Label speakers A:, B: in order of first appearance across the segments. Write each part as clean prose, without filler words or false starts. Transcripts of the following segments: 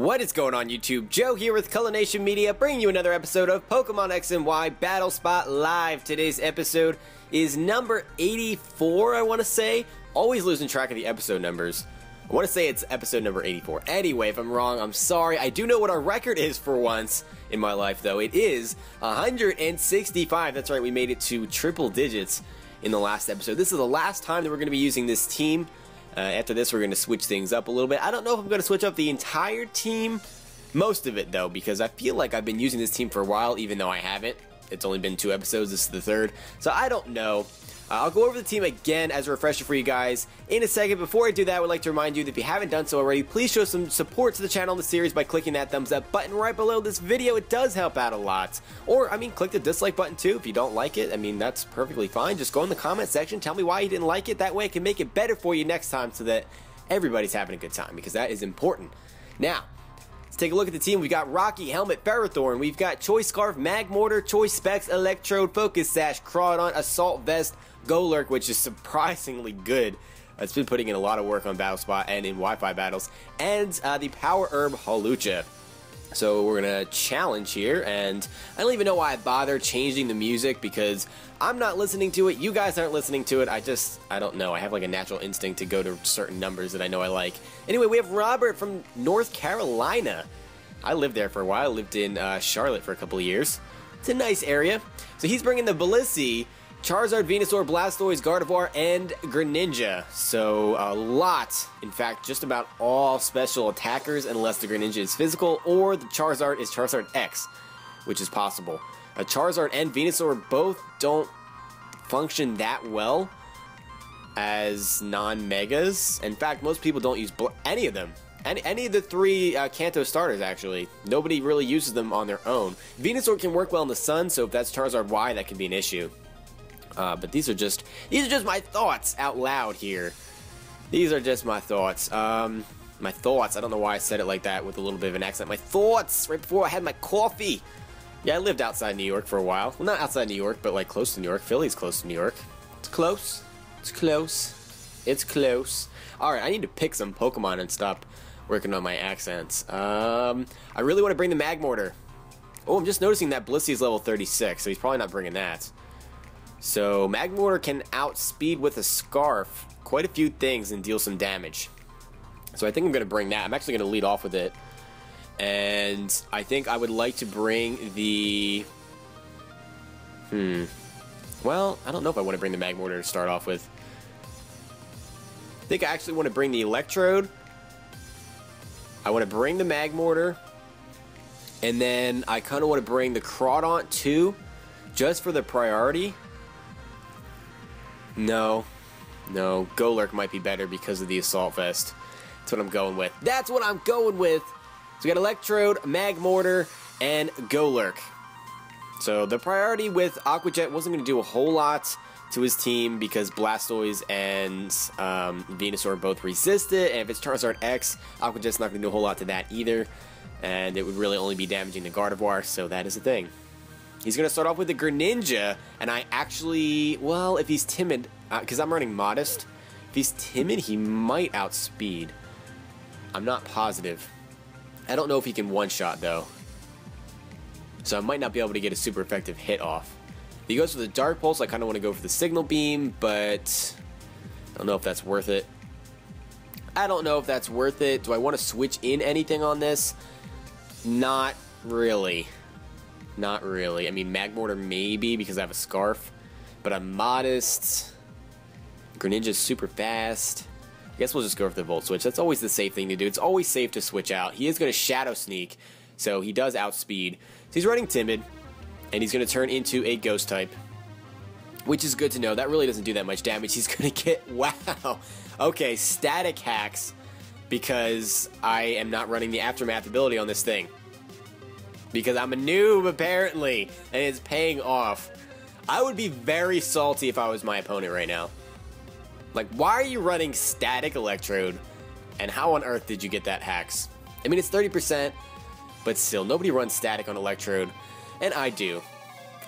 A: What is going on YouTube? Joe here with Culination Media, bringing you another episode of Pokemon X and Y Battle Spot Live. Today's episode is number 84, I want to say. Always losing track of the episode numbers. I want to say it's episode number 84. Anyway, if I'm wrong, I'm sorry. I do know what our record is for once in my life, though. It is 165. That's right, we made it to triple digits in the last episode. This is the last time that we're going to be using this team. After this, we're going to switch things up a little bit. I don't know if I'm going to switch up the entire team. Most of it, though, because I feel like I've been using this team for a while, even though I haven't. It's only been 2 episodes. This is the 3rd. So I don't know. I'll go over the team again as a refresher for you guys in a second. Before I do that, I would like to remind you that if you haven't done so already, please show some support to the channel and the series by clicking that thumbs up button right below this video. It does help out a lot. Or, I mean, click the dislike button too if you don't like it. I mean, that's perfectly fine. Just go in the comment section, tell me why you didn't like it. That way I can make it better for you next time so that everybody's having a good time, because that is important. Now, let's take a look at the team. We've got Rocky, Helmet, Ferrothorn. We've got Choice Scarf, Magmortar, Choice Specs, Electrode, Focus Sash, Crawdon, Assault Vest, Golurk, which is surprisingly good. It's been putting in a lot of work on Battle Spot and in Wi-Fi battles. And the Power Herb Hawlucha. So we're going to challenge here, and I don't even know why I bother changing the music, because I'm not listening to it, you guys aren't listening to it. I don't know. I have like a natural instinct to go to certain numbers that I know I like. Anyway, we have Robert from North Carolina. I lived there for a while. I lived in Charlotte for a couple of years. It's a nice area. So he's bringing the Blissey, Charizard, Venusaur, Blastoise, Gardevoir, and Greninja. So a lot, in fact, just about all special attackers, unless the Greninja is physical, or the Charizard is Charizard X, which is possible. Charizard and Venusaur both don't function that well as non-megas. In fact, most people don't use any of them. Any of the 3 Kanto starters, actually. Nobody really uses them on their own. Venusaur can work well in the sun, so if that's Charizard Y, that can be an issue. But these are just my thoughts out loud here. These are just my thoughts. My thoughts. I don't know why I said it like that with a little bit of an accent. My thoughts right before I had my coffee. Yeah, I lived outside New York for a while. Well, not outside New York, but like close to New York. Philly's close to New York. It's close. It's close. It's close. All right, I need to pick some Pokemon and stop working on my accents. I really want to bring the Magmortar. Oh, I'm just noticing that Blissey is level 36, so he's probably not bringing that. So Magmortar can outspeed with a Scarf quite a few things and deal some damage. So I think I'm going to bring that. I'm actually going to lead off with it. And I think I would like to bring the... Well, I don't know if I want to bring the Magmortar to start off with. I think I actually want to bring the Electrode. I want to bring the Magmortar. And then I kind of want to bring the Crawdon too, just for the priority. No, Golurk might be better because of the Assault Vest. That's what I'm going with. That's what I'm going with! So we got Electrode, Magmortar, and Golurk. So the priority with Aqua Jet wasn't going to do a whole lot to his team because Blastoise and Venusaur both resist it, and if it's Charizard X, Aqua Jet's not going to do a whole lot to that either, and it would really only be damaging the Gardevoir, so that is the thing. He's going to start off with the Greninja, and I actually, well, if he's timid, because I'm running Modest, if he's timid, he might outspeed. I'm not positive. I don't know if he can one-shot, though. So I might not be able to get a super effective hit off. If he goes for the Dark Pulse, I kind of want to go for the Signal Beam, but I don't know if that's worth it. I don't know if that's worth it. Do I want to switch in anything on this? Not really. Not really. I mean, Magmortar maybe because I have a Scarf, but I'm Modest. Greninja's super fast. I guess we'll just go for the Volt Switch. That's always the safe thing to do. It's always safe to switch out. He is going to Shadow Sneak, so he does outspeed. So he's running Timid, and he's going to turn into a Ghost type, which is good to know. That really doesn't do that much damage. He's going to get... Wow. Okay, Static Hacks, because I am not running the Aftermath ability on this thing. Because I'm a noob, apparently, and it's paying off. I would be very salty if I was my opponent right now. Like, why are you running Static Electrode, and how on earth did you get that hacks? I mean, it's 30%, but still, nobody runs Static on Electrode, and I do.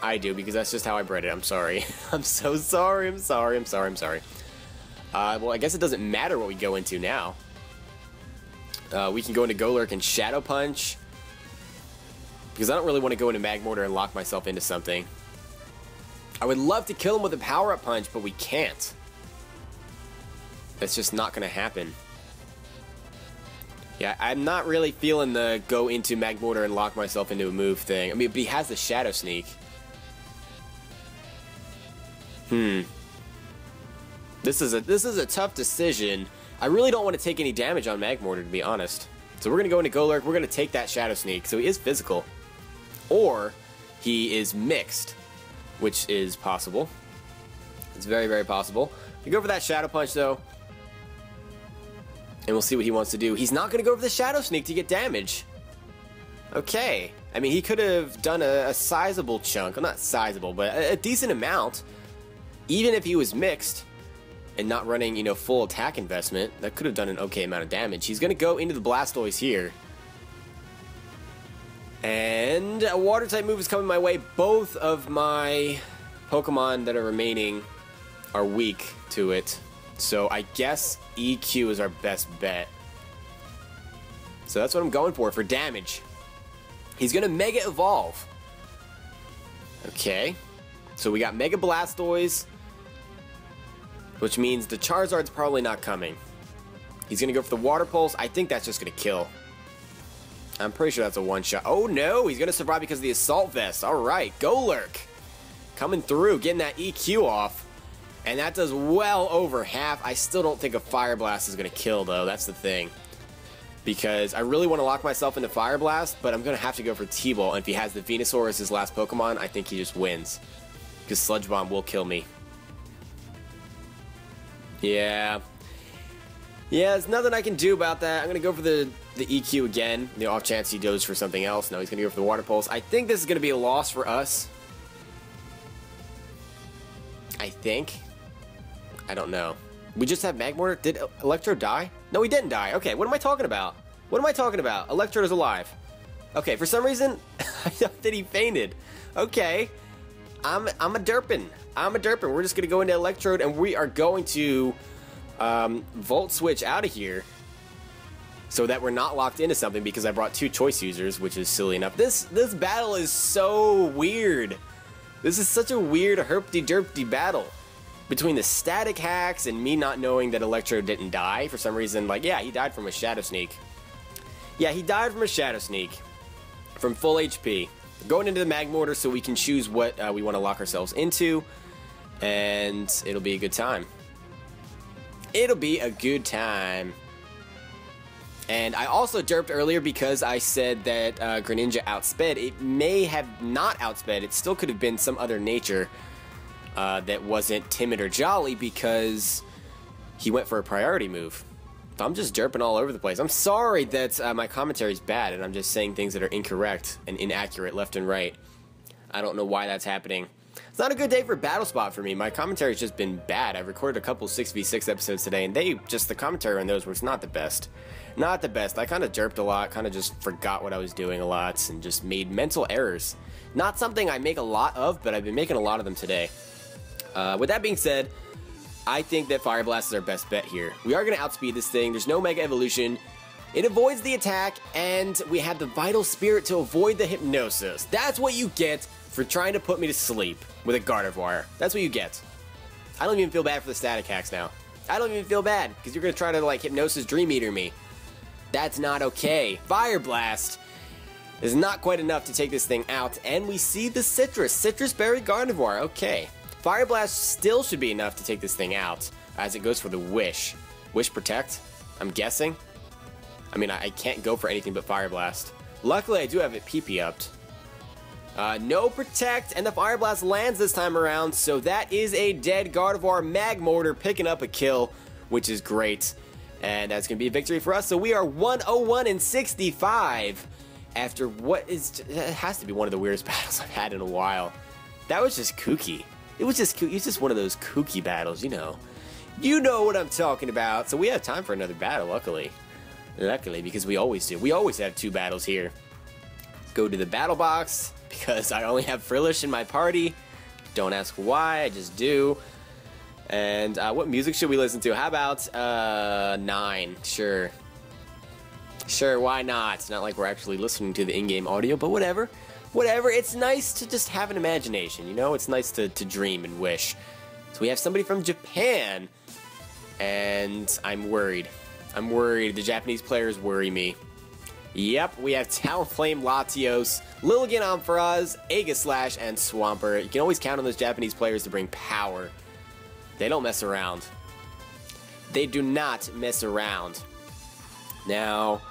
A: I do, because that's just how I bred it. I'm sorry. I'm so sorry. I'm sorry. I'm sorry. I'm sorry. Well, I guess it doesn't matter what we go into now. We can go into Golurk and Shadow Punch. Because I don't really want to go into Magmortar and lock myself into something. I would love to kill him with a power-up punch, but we can't. That's just not going to happen. Yeah, I'm not really feeling the go into Magmortar and lock myself into a move thing. I mean, but he has the Shadow Sneak. This is a tough decision. I really don't want to take any damage on Magmortar, to be honest. So we're going to go into Golurk. We're going to take that Shadow Sneak. So he is physical. Or he is mixed, which is possible. It's very, very possible. We go for that Shadow Punch, though. And we'll see what he wants to do. He's not going to go for the Shadow Sneak to get damage. Okay. I mean, he could have done a sizable chunk. Well, not sizable, but a decent amount. Even if he was mixed and not running, you know, full attack investment, that could have done an okay amount of damage. He's going to go into the Blastoise here. And a Water-type move is coming my way. Both of my Pokemon that are remaining are weak to it. So I guess EQ is our best bet. So that's what I'm going for damage. He's going to Mega Evolve. Okay. So we got Mega Blastoise, which means the Charizard's probably not coming. He's going to go for the Water Pulse. I think that's just going to kill. I'm pretty sure that's a one-shot. Oh no, he's going to survive because of the Assault Vest. Alright, Golurk. Coming through, getting that EQ off. And that does well over half. I still don't think a Fire Blast is going to kill, though. That's the thing. Because I really want to lock myself into Fire Blast, but I'm going to have to go for T-Ball. And if he has the Venusaur as his last Pokemon, I think he just wins. Because Sludge Bomb will kill me. Yeah. Yeah, there's nothing I can do about that. I'm going to go for the EQ again. The off chance he goes for something else. No, he's going to go for the Water Pulse. I think this is going to be a loss for us. I think. I don't know. We just have Magmortar. Did Electro die? No, he didn't die. Okay, what am I talking about? What am I talking about? Electro is alive. Okay, for some reason, I thought that he fainted. Okay. I'm a derpin. I'm a derpin. We're just going to go into Electrode, and we are going to Volt Switch out of here so that we're not locked into something because I brought two choice users, which is silly enough. This battle is so weird. This is such a weird herpty-derpty battle. Between the static hacks and me not knowing that Electro didn't die for some reason. Like, yeah, he died from a Shadow Sneak. Yeah, he died from a Shadow Sneak. From full HP. Going into the Magmortar so we can choose what we want to lock ourselves into. And it'll be a good time. It'll be a good time. And I also derped earlier because I said that Greninja outsped. It may have not outsped. It still could have been some other nature that wasn't timid or jolly because he went for a priority move. I'm just derping all over the place. I'm sorry that my commentary is bad and I'm just saying things that are incorrect and inaccurate left and right. I don't know why that's happening. It's not a good day for Battle Spot for me. My commentary's just been bad. I've recorded a couple 6v6 episodes today and the commentary on those was not the best. Not the best. I kind of derped a lot, kind of just forgot what I was doing a lot and just made mental errors. Not something I make a lot of, but I've been making a lot of them today. With that being said, I think that Fire Blast is our best bet here. We are going to outspeed this thing. There's no Mega Evolution. It avoids the attack, and we have the Vital Spirit to avoid the Hypnosis. That's what you get for trying to put me to sleep with a Gardevoir. That's what you get. I don't even feel bad for the static hacks now. I don't even feel bad, because you're going to try to, like, Hypnosis Dream Eater me. That's not okay. Fire Blast is not quite enough to take this thing out, and we see the Citrus Berry Gardevoir. Okay. Fire Blast still should be enough to take this thing out, as it goes for the Wish. Wish Protect, I'm guessing. I mean, I can't go for anything but Fire Blast. Luckily, I do have it PP upped. No Protect, and the Fire Blast lands this time around, so that is a dead Gardevoir. Magmortar picking up a kill, which is great. And that's going to be a victory for us, so we are 101 and 65 after what is, it has to be one of the weirdest battles I've had in a while. That was just kooky. It was just one of those kooky battles, you know. You know what I'm talking about. So we have time for another battle, luckily. Luckily, because we always do. We always have two battles here. Go to the battle box, because I only have Frillish in my party. Don't ask why, I just do. And what music should we listen to? How about 9? Sure. Sure, why not? It's not like we're actually listening to the in-game audio, but whatever. Whatever, it's nice to just have an imagination, you know? It's nice to dream and wish. So we have somebody from Japan, and I'm worried. I'm worried. The Japanese players worry me. Yep, we have Talonflame, Latios, Lilligant, Ampharaz, Aegislash, and Swampert. You can always count on those Japanese players to bring power. They don't mess around. They do not mess around. Now,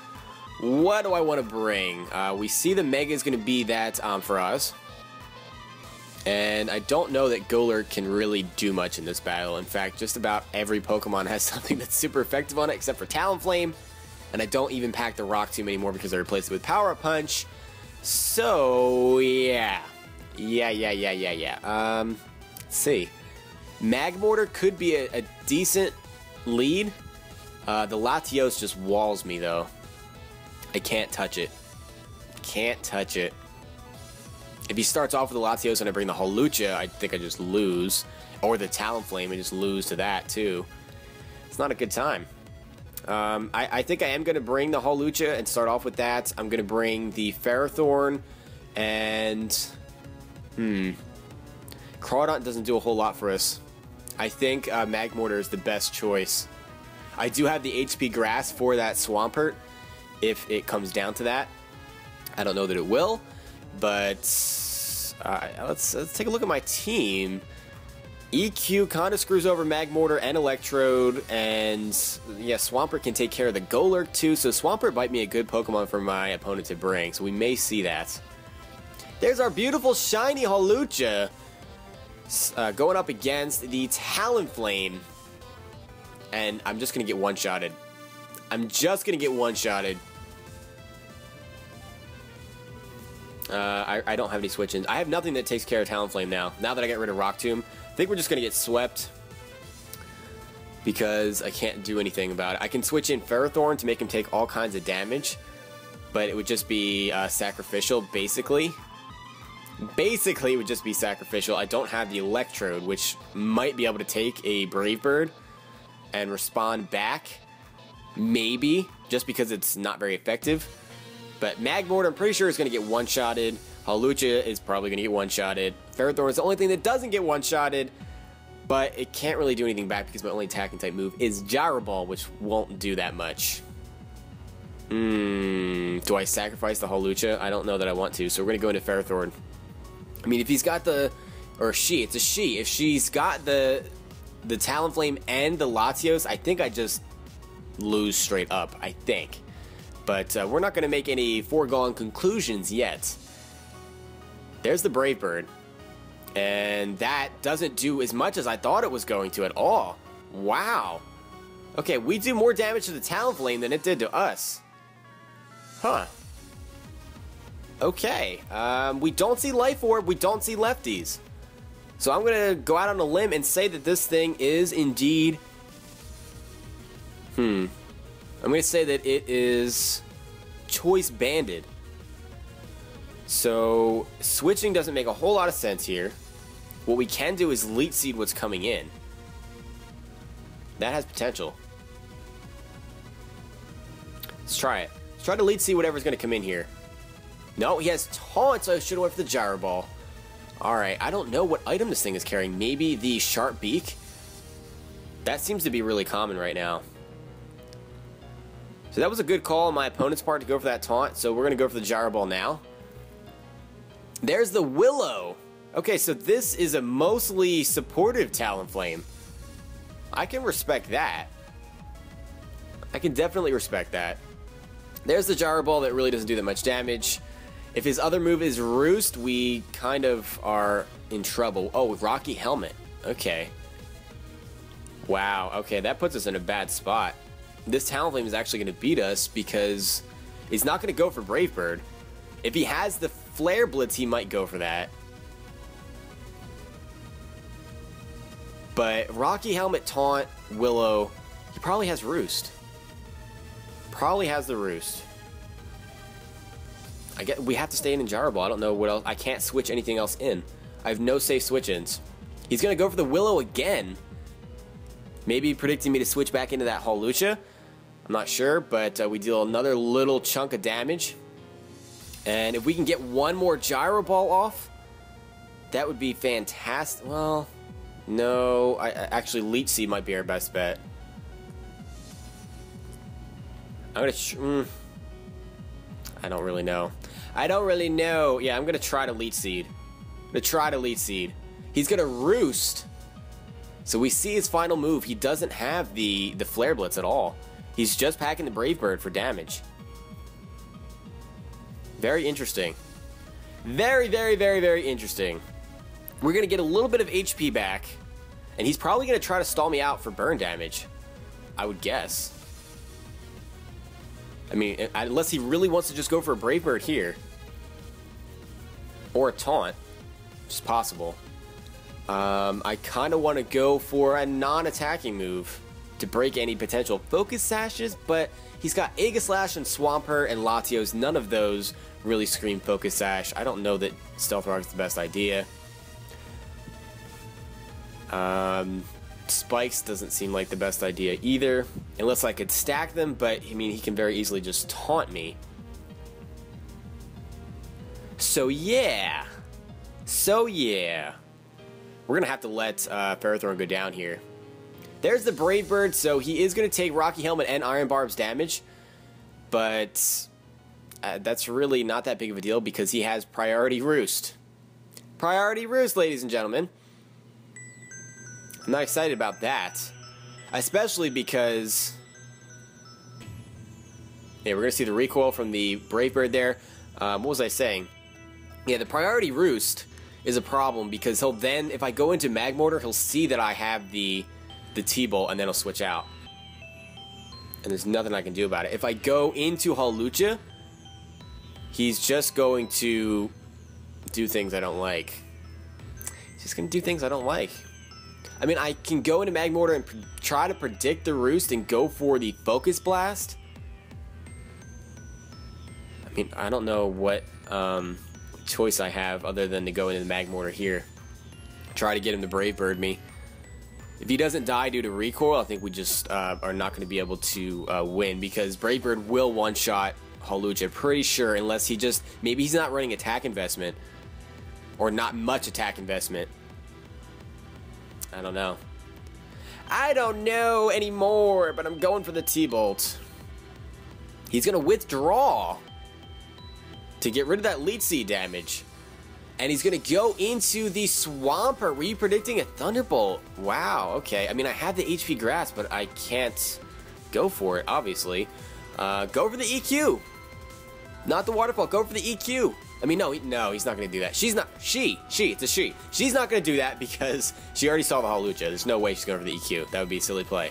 A: what do I want to bring? We see the Mega is going to be that Ampharaz. And I don't know that Golurk can really do much in this battle. In fact, just about every Pokemon has something that's super effective on it, except for Talonflame. And I don't even pack the Rock Tomb anymore because I replaced it with Power Up Punch. So, yeah. Let's see. Magmortar could be a decent lead. The Latios just walls me, though. I can't touch it. Can't touch it. If he starts off with the Latios and I bring the Hawlucha, I think I just lose. Or the Talonflame and just lose to that, too. It's not a good time. I think I am going to bring the Hawlucha and start off with that. I'm going to bring the Ferrothorn and... Crawdaunt doesn't do a whole lot for us. I think Magmortar is the best choice. I do have the HP Grass for that Swampert, if it comes down to that. I don't know that it will, but let's take a look at my team. EQ kind of screws over Magmortar and Electrode, and yeah, Swampert can take care of the Golurk too, so Swampert might be a good Pokemon for my opponent to bring, so we may see that. There's our beautiful shiny Hawlucha going up against the Talonflame, and I'm just going to get one-shotted. I'm just going to get one-shotted. I don't have any switch-ins. I have nothing that takes care of Talonflame now. Now that I get rid of Rock Tomb, I think we're just going to get swept because I can't do anything about it. I can switch in Ferrothorn to make him take all kinds of damage, but it would just be sacrificial, basically. Basically, it would just be sacrificial. I don't have the Electrode, which might be able to take a Brave Bird and respond back. Maybe, just because it's not very effective. But Magmortar, I'm pretty sure, is going to get one-shotted. Hawlucha is probably going to get one-shotted. Ferrothorn is the only thing that doesn't get one-shotted, but it can't really do anything back because my only attacking type move is Gyro Ball, which won't do that much. Do I sacrifice the Hawlucha? I don't know that I want to, so we're going to go into Ferrothorn. I mean, if he's got the... Or she, it's a she. If she's got the Talonflame and the Latios, I think I just lose straight up, I think. But we're not going to make any foregone conclusions yet. There's the Brave Bird. And that doesn't do as much as I thought it was going to at all. Wow. Okay, we do more damage to the Talonflame than it did to us. Huh. Okay. We don't see Life Orb. We don't see Lefties. So I'm going to go out on a limb and say that this thing is indeed... I'm going to say that it is Choice Banded. So, switching doesn't make a whole lot of sense here. What we can do is Leech Seed what's coming in. That has potential. Let's try it. Let's try to Leech Seed whatever's going to come in here. No, he has Taunt, so I should have went for the Gyro Ball. Alright, I don't know what item this thing is carrying. Maybe the Sharp Beak? That seems to be really common right now. So that was a good call on my opponent's part to go for that taunt, so we're going to go for the Gyro Ball now. There's the Willow. Okay, so this is a mostly supportive Talonflame. I can respect that. I can definitely respect that. There's the Gyro Ball that really doesn't do that much damage. If his other move is Roost, we kind of are in trouble. Oh, Rocky Helmet. Okay. Wow, okay, that puts us in a bad spot. This Talonflame is actually going to beat us because he's not going to go for Brave Bird. If he has the Flare Blitz, he might go for that. But Rocky Helmet, Taunt, Willow, he probably has Roost. Probably has the Roost. We have to stay in Gyro Ball. I don't know what else. I can't switch anything else in. I have no safe switch-ins. He's going to go for the Willow again. Maybe predicting me to switch back into that Hawlucha. I'm not sure, but we deal another little chunk of damage. And if we can get one more Gyro Ball off, that would be fantastic. Well, no, actually Leech Seed might be our best bet. I'm gonna. I don't really know. I don't really know. Yeah, I'm gonna try to Leech Seed. I'm gonna try to Leech Seed. He's gonna Roost. So we see his final move. He doesn't have the Flare Blitz at all. He's just packing the Brave Bird for damage. Very interesting. Very, very, very, very interesting. We're gonna get a little bit of HP back, and he's probably gonna try to stall me out for burn damage, I would guess. I mean, unless he really wants to just go for a Brave Bird here. Or a Taunt, which is possible. I kind of want to go for a non-attacking move to break any potential Focus Sashes, but he's got Aegislash and Swampert and Latios. None of those really scream Focus Sash. I don't know that Stealth Rock is the best idea. Spikes doesn't seem like the best idea either, unless I could stack them, but I mean, he can very easily just taunt me. So yeah. We're gonna have to let Ferrothorn go down here. There's the Brave Bird, so he is gonna take Rocky Helmet and Iron Barb's damage, but that's really not that big of a deal because he has Priority Roost. Priority Roost, ladies and gentlemen. I'm not excited about that, especially because yeah, we're gonna see the recoil from the Brave Bird there. What was I saying? Yeah, the Priority Roost is a problem because he'll then, if I go into Magmortar, he'll see that I have the T-Bolt and then he'll switch out. And there's nothing I can do about it. If I go into Hawlucha, he's just going to do things I don't like. He's just going to do things I don't like. I mean, I can go into Magmortar and try to predict the Roost and go for the Focus Blast. I mean, I don't know what choice I have other than to go into the Magmortar here. Try to get him to Brave Bird me. If he doesn't die due to recoil, I think we just are not going to be able to win because Brave Bird will one-shot Hawlucha, pretty sure, unless he just, maybe he's not running attack investment or not much attack investment. I don't know. I don't know anymore, but I'm going for the T-Bolt. He's going to withdraw to get rid of that Leech Seed damage. And he's going to go into the Swampert. Were you predicting a Thunderbolt? Wow, okay. I mean, I have the HP Grass, but I can't go for it, obviously. Go for the EQ. Not the Waterfall. Go for the EQ. I mean, no, he's not going to do that. She's not. It's a she. She's not going to do that because she already saw the Hawlucha. There's no way she's going for the EQ. That would be a silly play.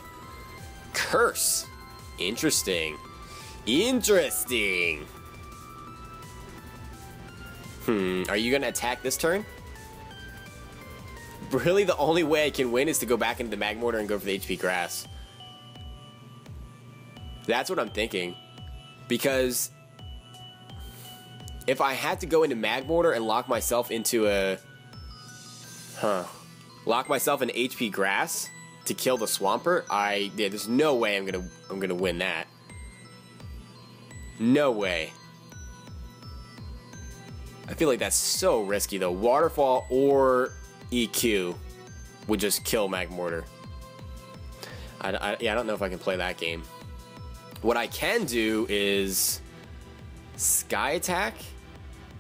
A: Curse. Interesting. Interesting. Are you going to attack this turn? Really, the only way I can win is to go back into the Magmortar and go for the HP Grass. That's what I'm thinking. Because if I had to go into Magmortar and lock myself into a... Lock myself in HP Grass to kill the Swampert, yeah, there's no way I'm gonna win that. No way. I feel like that's so risky though. Waterfall or EQ would just kill Magmortar. Yeah, I don't know if I can play that game. What I can do is Sky Attack,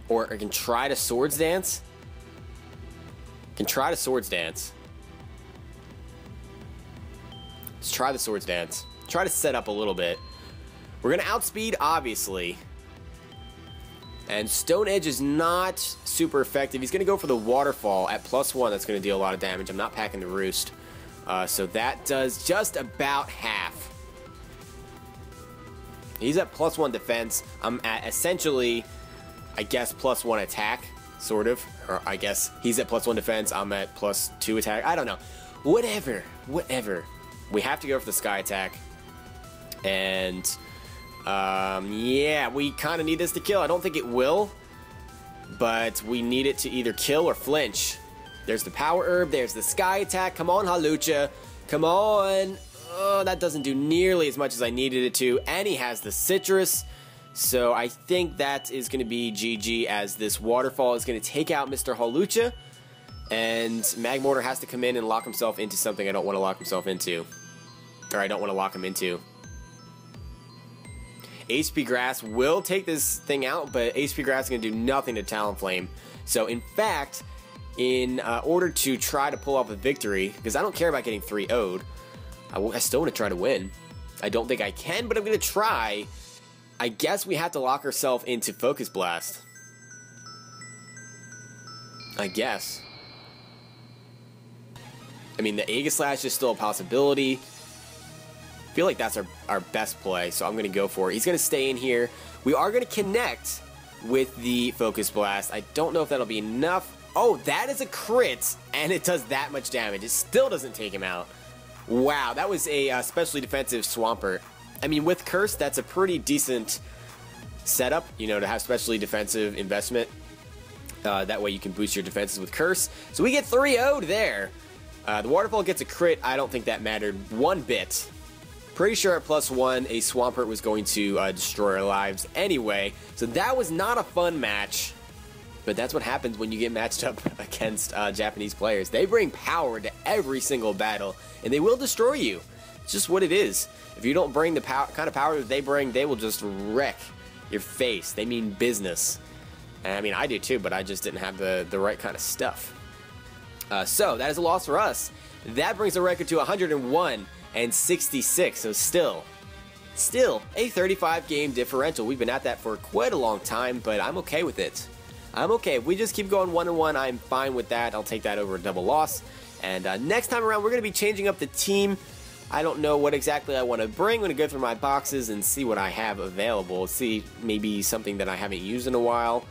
A: or I can try to Swords Dance. Let's try the Swords Dance. Try to set up a little bit. We're gonna outspeed, obviously. And Stone Edge is not super effective. He's going to go for the Waterfall at +1. That's going to deal a lot of damage. I'm not packing the Roost. So that does just about half. He's at +1 defense. I'm at essentially, I guess, +1 attack, sort of. Or I guess he's at +1 defense. I'm at +2 attack. I don't know. Whatever. We have to go for the Sky Attack. And... yeah, we kind of need this to kill. I don't think it will, but we need it to either kill or flinch. There's the Power Herb. There's the Sky Attack. Come on, Hawlucha. Come on. Oh, that doesn't do nearly as much as I needed it to, and he has the citrus. So I think that is going to be GG, as this waterfall is going to take out Mr. Hawlucha, and Magmortar has to come in and lock himself into something I don't want to lock himself into. Or I don't want to lock him into. HP Grass will take this thing out, but HP Grass is going to do nothing to Talonflame. So in fact, in order to try to pull off a victory, because I don't care about getting 3-0'd, I still want to try to win. I don't think I can, but I'm going to try. I guess we have to lock ourselves into Focus Blast. I guess. I mean, the Aegislash is still a possibility. I feel like that's our best play, so I'm going to go for it. He's going to stay in here. We are going to connect with the Focus Blast. I don't know if that'll be enough. Oh, that is a crit, and it does that much damage. It still doesn't take him out. Wow, that was a specially defensive Swampert. I mean, with Curse, that's a pretty decent setup, you know, to have specially defensive investment. That way you can boost your defenses with Curse. So we get 3-0'd there. The Waterfall gets a crit. I don't think that mattered one bit. Pretty sure at +1, a Swampert was going to destroy our lives anyway. So that was not a fun match. But that's what happens when you get matched up against Japanese players. They bring power to every single battle, and they will destroy you. It's just what it is. If you don't bring the kind of power that they bring, they will just wreck your face. They mean business. And I mean, I do too, but I just didn't have the right kind of stuff. So that is a loss for us. That brings the record to 101 and 66. So still a 35 game differential. We've been at that for quite a long time, but I'm okay with it. I'm okay. If we just keep going 1-1, I'm fine with that. I'll take that over a double loss. And next time around, we're going to be changing up the team. I don't know what exactly I want to bring. I'm going to go through my boxes and see what I have available. See maybe something that I haven't used in a while.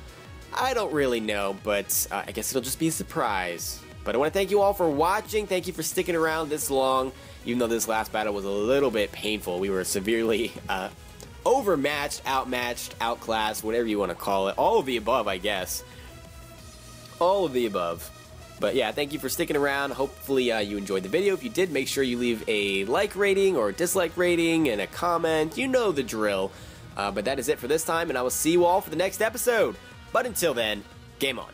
A: I don't really know, but I guess it'll just be a surprise. But I want to thank you all for watching. Thank you for sticking around this long, even though this last battle was a little bit painful. We were severely overmatched, outmatched, outclassed, whatever you want to call it. All of the above, I guess. All of the above. But yeah, thank you for sticking around. Hopefully you enjoyed the video. If you did, make sure you leave a like rating or a dislike rating and a comment. You know the drill. But that is it for this time, and I will see you all for the next episode. But until then, game on.